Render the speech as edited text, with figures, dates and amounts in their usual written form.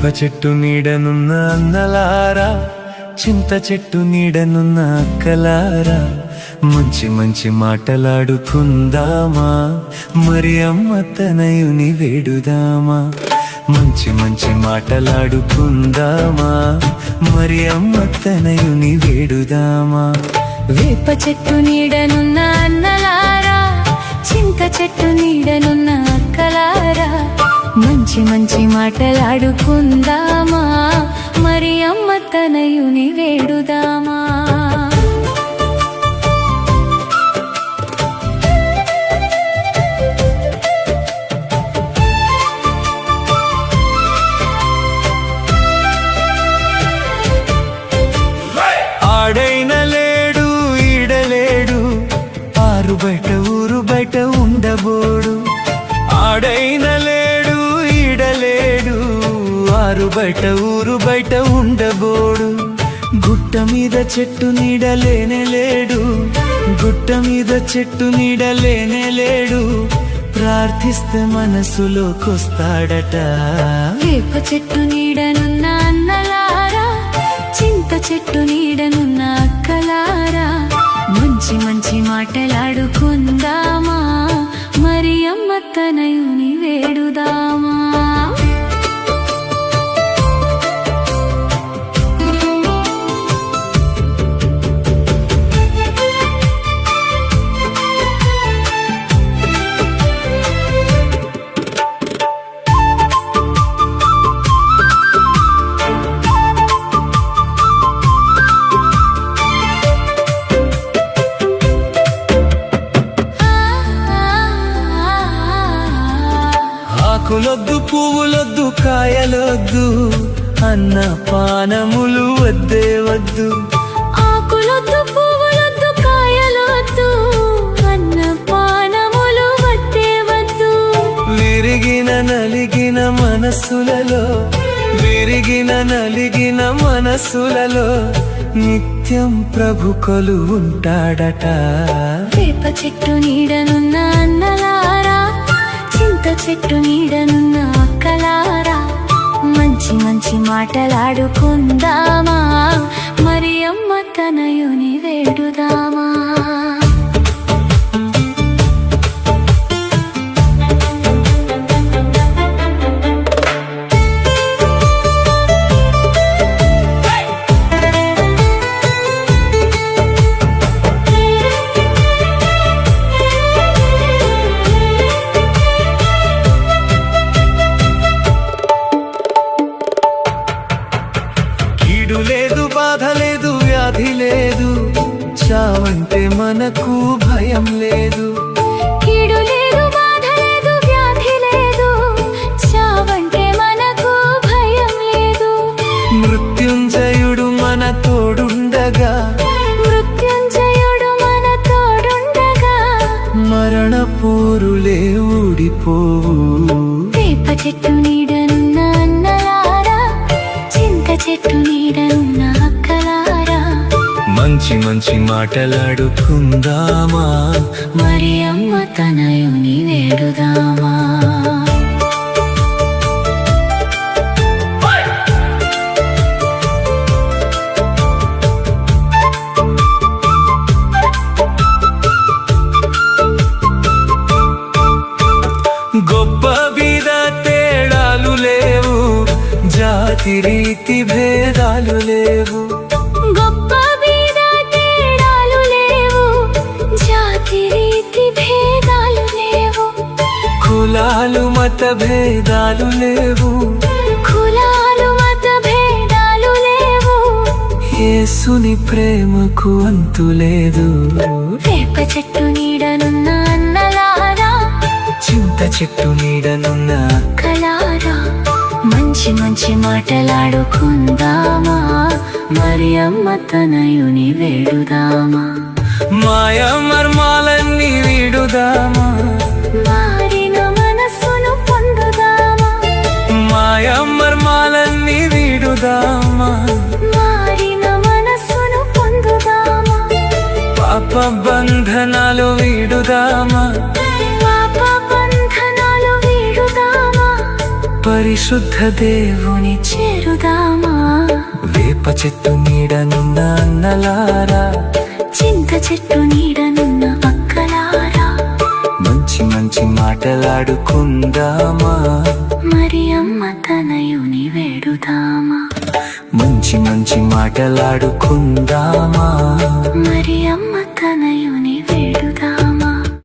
వేప చెట్టు నీడనున్న అన్నలారా, చింత చెట్టు నీడనున్న అక్కలారా, మంచి మంచి మాటలాడుకుందామా, మరి అమ్మ తనయుని వేడుదామా. మంచి మంచి మాటలాడుకుందామా, మరి అమ్మ తనయుని వేడుదామా. వేప చెట్టు నీడనున్న అన్నలారా, చింత చెట్టు నీడనున్న అక్కలారా, మంచి మంచి మాటలాడుకుందామా, మరి అమ్మ తనయుని వేడుదామా. ఆడైన లేడు ఈడలేడు, ఆరు బయట ఊరు బయట ఉండబోడు. ఆడైన లేడు ఈడలేడు, ఆరు బయట ఊరు బయట ఉండబోడు. గుట్ట మీద చెట్టు నీడలేనే లేడు, గుట్ట మీద చెట్టు నీడలేనే లేడు, ప్రార్థిస్తే మనసులోకొస్తాడట. వేప చెట్టు నీడనున్న అన్నలారా, చింత చెట్టు నీడనున్న అక్కలారా, మంచి మంచి మాటలాడుకుందామా, మరి అమ్మ తనయుని వేడుదామా. ఆకులొద్దు పువ్వులొద్దు కాయలొద్దు, అన్న పానములు వద్దే వద్దు. ఆకులొద్దు పువ్వులొద్దు కాయలొద్దు, అన్న పానములు వద్దే వద్దు. విరిగిన నలిగిన మనసులలో, విరిగిన నలిగిన మనసులలో నిత్యం ప్రభు కొలువు ఉంటాడట. వేప చెట్టు నీడనున్న అన్నలారా, చింత చెట్టు నీడనున్న అక్కలారా, మంచి మంచి మాటలాడుకుందామా, మరి అమ్మ తనయుని వేడుదామా. లేదు బాధ లేదు వ్యాధి లేదు, చావంటే మనకు భయం లేదు. కీడు లేదు బాధ లేదు వ్యాధి లేదు, చావంటే మనకు భయం లేదు. మృత్యుంజయుడు మన తోడుండగా, మృత్యుంజయుడు మన తోడుండగా, మరణ పోరులే ఊడిపోవు. వేప చెట్టు నీడనున్న అన్నలారా, చింత చెట్టు నీడనున్న అక్కలారా, మంచి మంచి మాటలాడుకుందామా, మరి అమ్మ తనయుని వేడుదామా. గొప్ప బీద తేడాలు లేవు, జాతి రీతి భేదాలు లేవు. గొప్ప బీద తేడాలు లేవు, జాతి రీతి భేదాలు లేవు. కులాలు మత భేదాలు లేవు, కులాలు మత భేదాలు లేవు. యేసుని ప్రేమకు అంతు లేదు. వేప చెట్టు నీడనున్న అన్నలారా, చింత చెట్టు నీడనున్న అక్కలారా, మంచి మంచి మాటలాడుకుందామా, మరి అమ్మ తనయుని వేడుదామా. మాయ మర్మాలన్నీ వీడుదామా, మారిన మనసును పొందుదామా, మాయ మర్మాలన్నీ వీడుదామా, మారిన మనసును పొందుదామా. పాప బంధనాలు వీడుదామా, పాప బంధనాలు వీడుదామా, పరిశుద్ధ దేవుని చేరుదామా వేప చెట్టు నీడనున్న అన్నలారా చింత చెట్టు నీడనున్న అక్కలారా మంచి మంచి మాటలాడుకుందామా మరి అమ్మ తనయుని వేడుదామా మంచి మంచి మాటలాడుకుందామా మరి